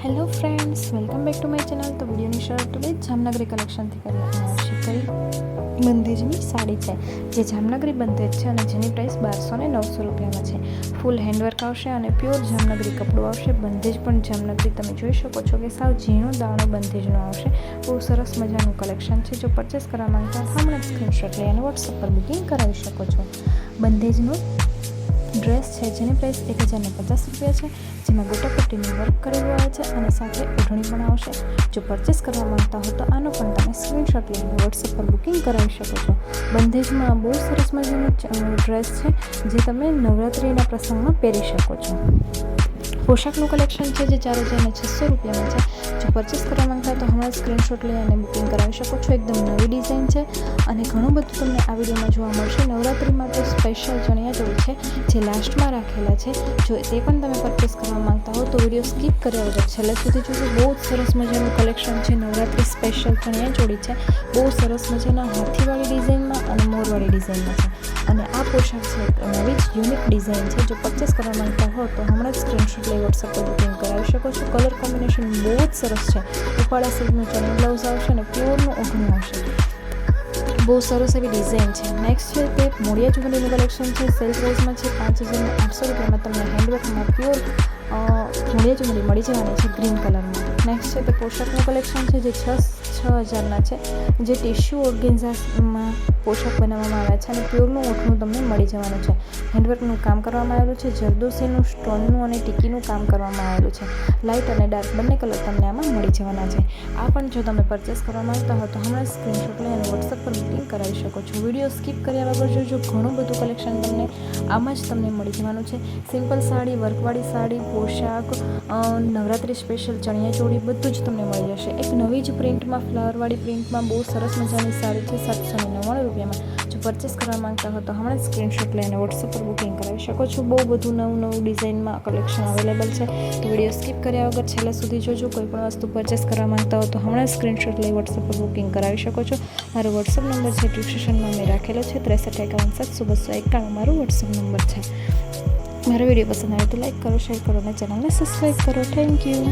Hello friends, welcome back to my channel. તો વિડીયોની શરૂઆત ટુડે જામનગરી કલેક્શનથી કરવામાં આવશે. કઈ બંધેજની સાડી છે જે જામનગરી બંધેજ છે અને જેની પ્રાઇસ 1200 ને 900 રૂપિયામાં છે. ફૂલ હેન્ડવર્ક આવશે અને પ્યોર જામનગરી કપડું આવશે. બંધેજ પણ જામનગરી તમે જોઈ શકો છો કે સાવ ઝીણો દાણો બંધેજનો આવશે. બહુ સરસ મજાનું કલેક્શન છે. જો પરચેસ કરવા માંગતા હો હમણાં જ સ્ક્રીનશોટ લઈ અને વોટ્સઅપ પર બુકિંગ કરાવી શકો છો. બંધેજનો ડ્રેસ છે જેની પ્રાઇસ 1050 રૂપિયા છે, જેમાં ગોટાપટ્ટીનું વર્ક કરેલું આવે છે અને સાથે ઓઢણી પણ આવશે. જો પરચેસ કરવા માંગતા હો તો આનો પણ તમે સ્ક્રીનશોટ લઈને વોટ્સઅપ પર બુકિંગ કરાવી શકો છો. બંધેજમાં બહુ સરસ મજાનો ડ્રેસ છે જે તમે નવરાત્રિના પ્રસંગમાં પહેરી શકો છો. પોશાકનું કલેક્શન છે જે 4600 રૂપિયામાં છે. જો પરચેસ કરવા માંગતા તો હમણાં સ્ક્રીનશોટ લઈ અને બુકિંગ કરાવી શકો છો. એકદમ નવી ડિઝાઇન છે અને ઘણું બધું તમને આ વિડીયોમાં જોવા મળશે. નવરાત્રિમાં તો સ્પેશિયલ ચણિયાચોળી છે જે લાસ્ટમાં રાખેલા છે. જો તે પણ તમે પરચેસ કરવા માંગતા હો તો વિડીયો સ્કીપ કર્યા વગર છેલ્લે સુધી જોજો. બહુ જ સરસ મજાનું કલેક્શન છે. નવરાત્રિ સ્પેશિયલ ચણિયાચોળી છે. બહુ સરસ મજાના હાથીવાળી ડિઝાઇનમાં અને મોરવાળી ડિઝાઇનમાં છે અને આ પોશાક છે નવી જ યુનિક ડિઝાઇન છે. જો પરચેસ કરવા માંગતા હો તો હમણાં જ સ્ક્રીનશોટ લઈ વોટ્સઅપ પર બુકિંગ કરાવી શકો છો. કલર કોમ્બિનેશન બહુ જ સરસ છે. ઉપાડા સિલ્કનું ચણિયા બ્લાઉઝ આવશે અને પ્યોરનું ઓઢણું આવશે. બહુ સરસ એવી ડિઝાઇન છે. નેક્સ્ટ છે તે મોડિયા ચુંદડીનું કલેક્શન છે. સેલ પ્રાઇસમાં છે 5800 રૂપિયામાં તમને હેન્ડવર્કમાં પ્યોર મોડિયા ચુંદડી મળી જવાની છે ગ્રીન કલરમાં. નેક્સ્ટ છે તે પોશાકનું કલેક્શન છે જે 6000ના છે, જે ટિશ્યુ ઓર્ગેન્ઝામાં પોશાક બનાવવામાં આવ્યા છે અને પ્યોરનું ઓઠણું તમને મળી જવાનું છે. હેન્ડવર્કનું કામ કરવામાં આવેલું છે. જરદોસીનું, સ્ટોનનું અને ટીકીનું કામ કરવામાં આવેલું છે. લાઇટ અને ડાર્ક બંને કલર તમને આમાં મળી જવાના છે. આ પણ જો તમે પરચેસ કરવા માંગતા હો તો હમણાં સ્ક્રીનશોટ લઈ અને વોટ્સઅપ પર બુકિંગ કરાવી શકો છો. વિડીયો સ્કીપ કર્યા વગર જોજો. ઘણું બધું કલેક્શન તમને આમાં જ તમને મળી જવાનું છે. સિમ્પલ સાડી, વર્કવાળી સાડી, પોશાક, નવરાત્રિ સ્પેશિયલ ચણિયાચોળી બધું જ તમને મળી જશે. એક નવી જ પ્રિન્ટમાં, ફ્લાવરવાળી પ્રિન્ટમાં બહુ સરસ મજાની સાડી છે 799 રૂપિયામાં. જો પરચેસ કરવા માંગતા હો તો હમણાં સ્ક્રીનશોટ લઈને વોટ્સઅપ પર બુકિંગ કરાવી શકો છો. બહુ બધું નવું ડિઝાઇનમાં કલેક્શન અવેલેબલ છે. તો વિડીયો સ્કીપ કર્યા વગર છેલ્લા સુધી જોજો. કોઈ પણ વસ્તુ પરચેસ કરવા માંગતા હો તો હમણાં સ્ક્રીનશોટ લઈ વોટ્સઅપ પર બુકિંગ કરાવી શકો છો. મારો વોટ્સઅપ નંબર છે ડિસ્ક્રિપ્શનમાં મેં રાખેલો છે. 6351 મારો વોટ્સઅપ નંબર છે. મારો વિડીયો પસંદ આવે તો લાઈક કરો, શેર કરો અને ચેનલને સબસ્ક્રાઈબ કરો. Thank you.